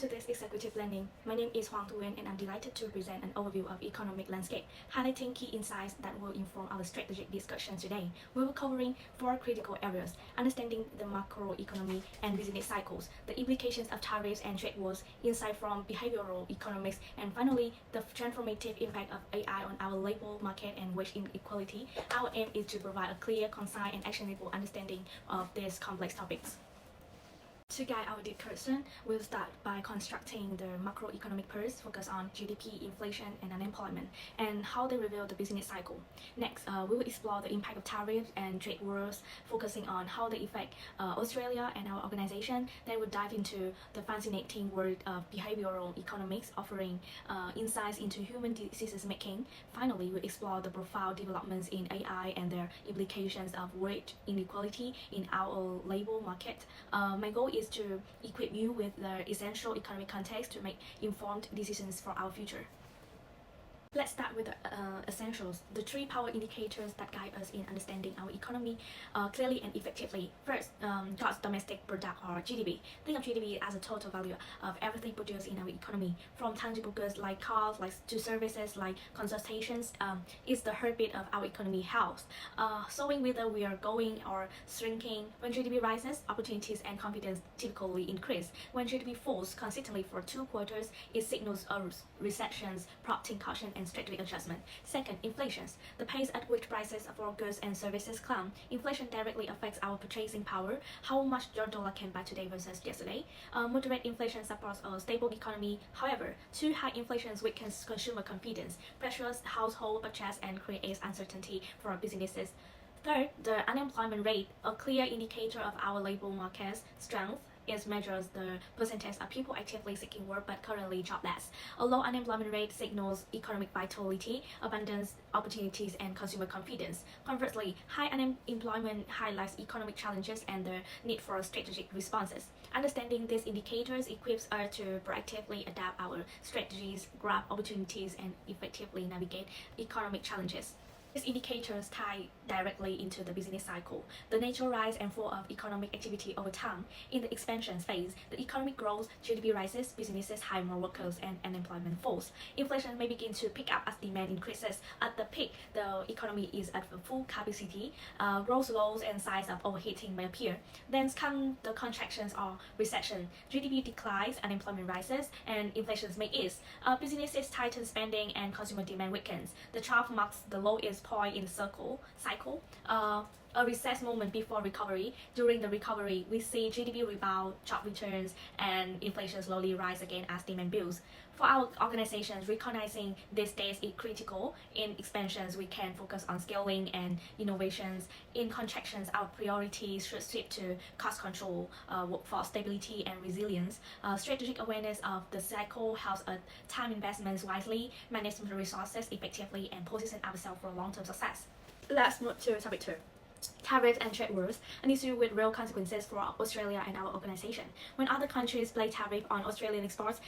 to this executive planning. My name is Huang Tuyen and I'm delighted to present an overview of economic landscape, highlighting key insights that will inform our strategic discussion today. We will covering four critical areas: understanding the macroeconomy and business cycles, the implications of tariffs and trade wars, insight from behavioral economics, and finally, the transformative impact of AI on our labor market and wage inequality. Our aim is to provide a clear, concise, and actionable understanding of these complex topics. To guide our discussion, we'll start by constructing the macroeconomic pillars focus on GDP, inflation, and unemployment, and how they reveal the business cycle. Next, we will explore the impact of tariffs and trade wars, focusing on how they affect Australia and our organization. Then we'll dive into the fascinating world of behavioral economics, offering insights into human decision making. Finally, we'll explore the profound developments in AI and their implications of wage inequality in our labor market. My goal is to equip you with the essential economic context to make informed decisions for our future. Let's start with the essentials, the three power indicators that guide us in understanding our economy clearly and effectively. First, gross domestic product or GDP. Think of GDP as a total value of everything produced in our economy, from tangible goods like cars, to services like consultations. Is the heartbeat of our economy health, showing whether we are growing or shrinking. When GDP rises, opportunities and confidence typically increase. When GDP falls consistently for 2 quarters, it signals a recession, prompting caution and strategic adjustment. Second, inflations. The pace at which prices for goods and services climb. Inflation directly affects our purchasing power, how much your dollar can buy today versus yesterday. Moderate inflation supports a stable economy. However, too high inflation weakens consumer confidence, pressures household budgets, and creates uncertainty for businesses. Third, the unemployment rate, a clear indicator of our labor market's strength. It measures the percentage of people actively seeking work but currently jobless. A low unemployment rate signals economic vitality, abundance, opportunities, and consumer confidence. Conversely, high unemployment highlights economic challenges and the need for strategic responses. Understanding these indicators equips us to proactively adapt our strategies, grab opportunities, and effectively navigate economic challenges. These indicators tie directly into the business cycle, the natural rise and fall of economic activity over time. In the expansion phase, the economy grows, GDP rises, businesses hire more workers, and unemployment falls. Inflation may begin to pick up as demand increases. At the peak, the economy is at full capacity, growth slows, and signs of overheating may appear. Then come the contractions or recession. GDP declines, unemployment rises, and inflation may ease. Businesses tighten spending, and consumer demand weakens. The trough marks the lowest point in the cycle, a recess moment before recovery. During the recovery, we see GDP rebound, job returns, and inflation slowly rise again as demand builds. For our organizations, recognizing these days is critical. In expansions, we can focus on scaling and innovations. In contractions, our priorities should shift to cost control, workforce stability, and resilience. Strategic awareness of the cycle helps us time investments wisely, manage resources effectively, and position ourselves for long-term success. Let's move to topic 2. Tariffs and trade wars, an issue with real consequences for Australia and our organization. When other countries place tariff on Australian exports,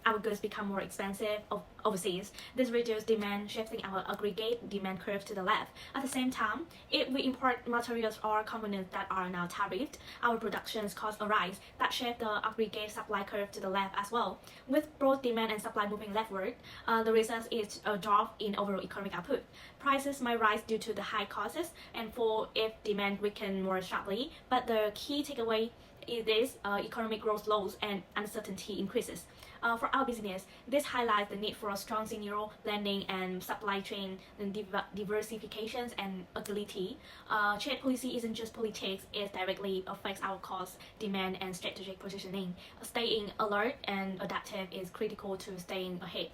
our goods become more expensive overseas. This reduces demand, shifting our aggregate demand curve to the left. At the same time, if we import materials or components that are now tariffed, our production costs arise that shift the aggregate supply curve to the left as well. With both demand and supply moving leftward, the result is a drop in overall economic output. Prices might rise due to the high costs and fall if demand weakens more sharply, but the key takeaway is this: economic growth slows and uncertainty increases. For our business, this highlights the need for a strong scenario planning and supply chain diversifications and agility. Trade policy isn't just politics, it directly affects our cost, demand, and strategic positioning. Staying alert and adaptive is critical to staying ahead.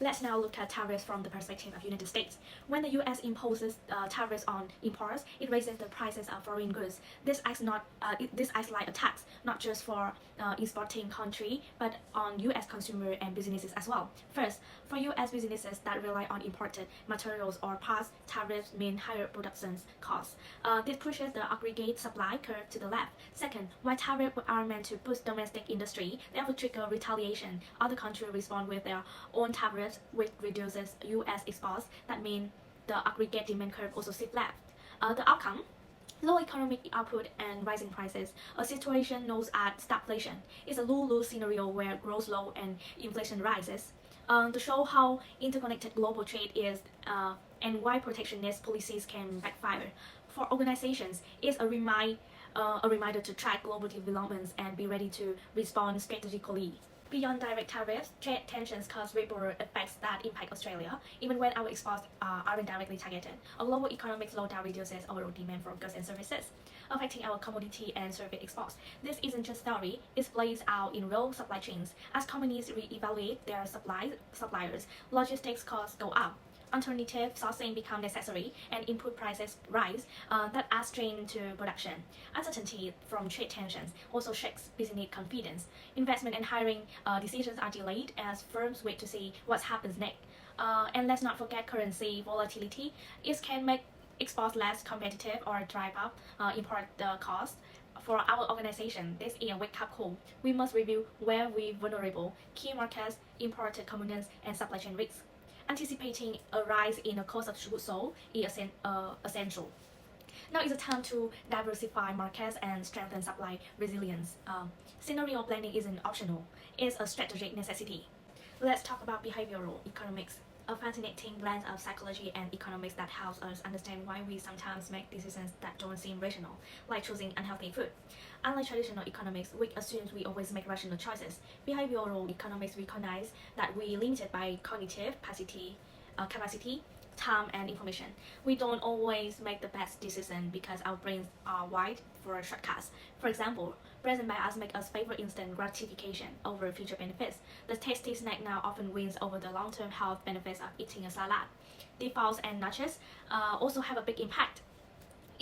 Let's now look at tariffs from the perspective of the United States. When the U.S. imposes tariffs on imports, it raises the prices of foreign goods. This acts like a tax, not just for exporting country, but on U.S. consumer and businesses as well. First, for U.S. businesses that rely on imported materials or parts, tariffs mean higher production costs. This pushes the aggregate supply curve to the left. Second, while tariffs are meant to boost domestic industry, they also trigger retaliation. Other countries respond with their own tariffs, which reduces U.S. exports. That means the aggregate demand curve also shifts left. The outcome: Low economic output and rising prices, a situation known as stagflation, is a lose-lose scenario where growth slows and inflation rises. To show how interconnected global trade is and why protectionist policies can backfire, for organizations, it's a reminder to track global developments and be ready to respond strategically. Beyond direct tariffs, trade tensions cause ripple effects that impact Australia, even when our exports aren't directly targeted. A global economic slowdown reduces overall demand for goods and services, affecting our commodity and service exports. This isn't just theory, it plays out in real supply chains. As companies re-evaluate their suppliers, logistics costs go up. Alternative sourcing become necessary and input prices rise, that adds strain to production. Uncertainty from trade tensions also shakes business confidence. Investment and hiring decisions are delayed as firms wait to see what happens next. And let's not forget currency volatility. It can make exports less competitive or drive up import costs. For our organization, this is a wake-up call. We must review where we're vulnerable, key markets, imported components, and supply chain risks. Anticipating a rise in the cost of goods sold is essential. Now is the time to diversify markets and strengthen supply resilience. Scenario planning isn't optional, it's a strategic necessity. Let's talk about behavioral economics, a fascinating blend of psychology and economics that helps us understand why we sometimes make decisions that don't seem rational, like choosing unhealthy food. Unlike traditional economics, which assumes we always make rational choices, behavioral economics recognize that we are limited by cognitive capacity, time, and information. We don't always make the best decision because our brains are wired for shortcuts. For example, present bias make us favor instant gratification over future benefits. The tasty snack now often wins over the long-term health benefits of eating a salad. Defaults and nudges also have a big impact.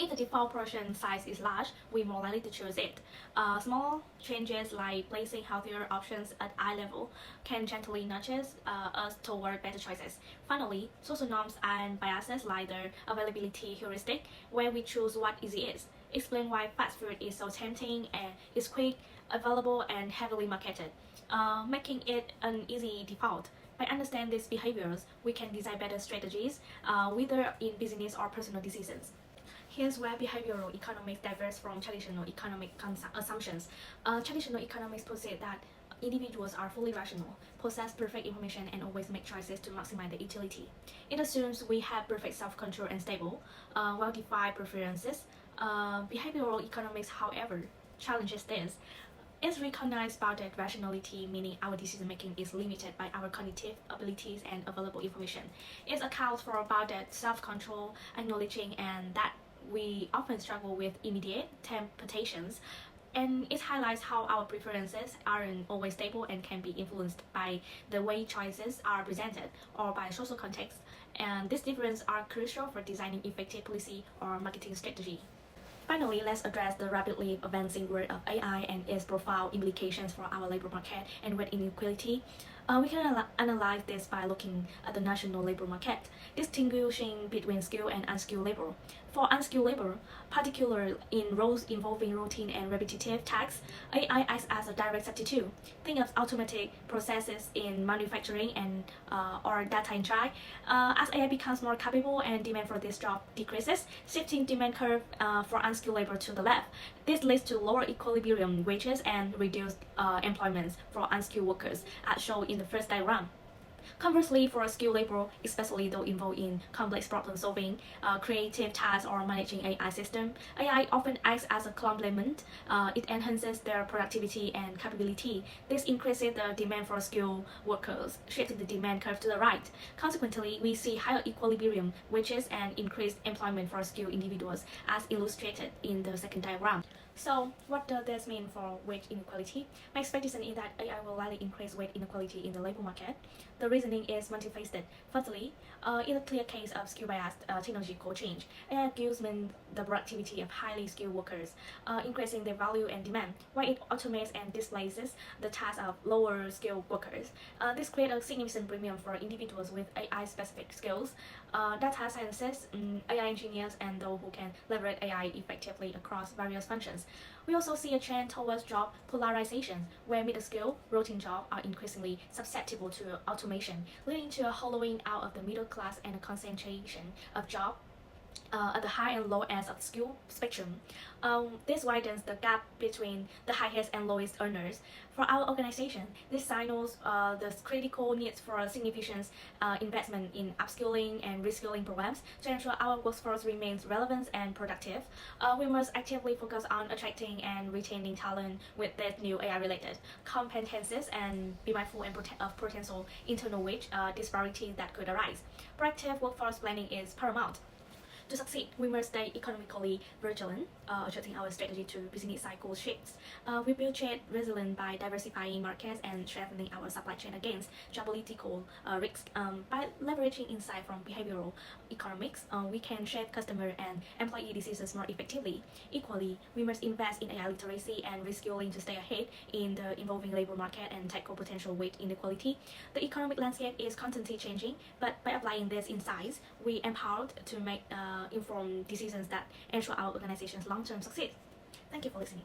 If the default portion size is large, we're more likely to choose it. Small changes like placing healthier options at eye level can gently nudge us toward better choices. Finally, social norms and biases like the availability heuristic, where we choose what easy is, explain why fast food is so tempting and is quick, available, and heavily marketed, making it an easy default. By understanding these behaviors, we can design better strategies, whether in business or personal decisions. Here's where behavioral economics differs from traditional economic assumptions. Traditional economics posit that individuals are fully rational, possess perfect information, and always make choices to maximize their utility. It assumes we have perfect self-control and stable, well-defined preferences. Behavioral economics, however, challenges this. It's recognized bounded rationality, meaning our decision making is limited by our cognitive abilities and available information. It accounts for bounded self-control, acknowledging and that we often struggle with immediate temptations, and it highlights how our preferences aren't always stable and can be influenced by the way choices are presented or by social context, and these differences are crucial for designing effective policy or marketing strategy. Finally, let's address the rapidly advancing world of AI and its profound implications for our labor market and wage inequality. We can analyze this by looking at the national labor market, distinguishing between skilled and unskilled labor. For unskilled labor, particularly in roles involving routine and repetitive tasks, AI acts as a direct substitute. Think of automatic processes in manufacturing and or data entry. As AI becomes more capable and demand for this job decreases, shifting demand curve for unskilled labor to the left. This leads to lower equilibrium wages and reduced employment for unskilled workers, as shown in the first diagram. Conversely, for skilled labor, especially those involved in complex problem solving, creative tasks, or managing AI system, AI often acts as a complement. It enhances their productivity and capability. This increases the demand for skilled workers, shifting the demand curve to the right. Consequently, we see higher equilibrium wages and increased employment for skilled individuals, as illustrated in the second diagram. So, what does this mean for wage inequality? My expectation is that AI will likely increase wage inequality in the labor market. The reasoning is multifaceted. Firstly, in a clear case of skill-biased technological change, AI gives men the productivity of highly skilled workers, increasing their value and demand, while it automates and displaces the tasks of lower skilled workers. This creates a significant premium for individuals with AI-specific skills, data scientists, AI engineers, and those who can leverage AI effectively across various functions. We also see a trend towards job polarization, where middle-skill, routine jobs are increasingly susceptible to automation, leading to a hollowing out of the middle class and a concentration of jobs at the high and low ends of the skill spectrum. This widens the gap between the highest and lowest earners. For our organization, this signals the critical needs for a significant investment in upskilling and reskilling programs to ensure our workforce remains relevant and productive. We must actively focus on attracting and retaining talent with these new AI-related competencies and be mindful of potential internal wage disparities that could arise. Proactive workforce planning is paramount. To succeed, we must stay economically vigilant, adjusting our strategy to business cycle shifts. We build trade resilience by diversifying markets and strengthening our supply chain against geopolitical risks. By leveraging insight from behavioral economics, we can shape customer and employee decisions more effectively. Equally, we must invest in AI literacy and reskilling to stay ahead in the evolving labor market and tackle potential wage inequality. The economic landscape is constantly changing, but by applying these insights, we empowered to make informed decisions that ensure our organization's long-term success. Thank you for listening.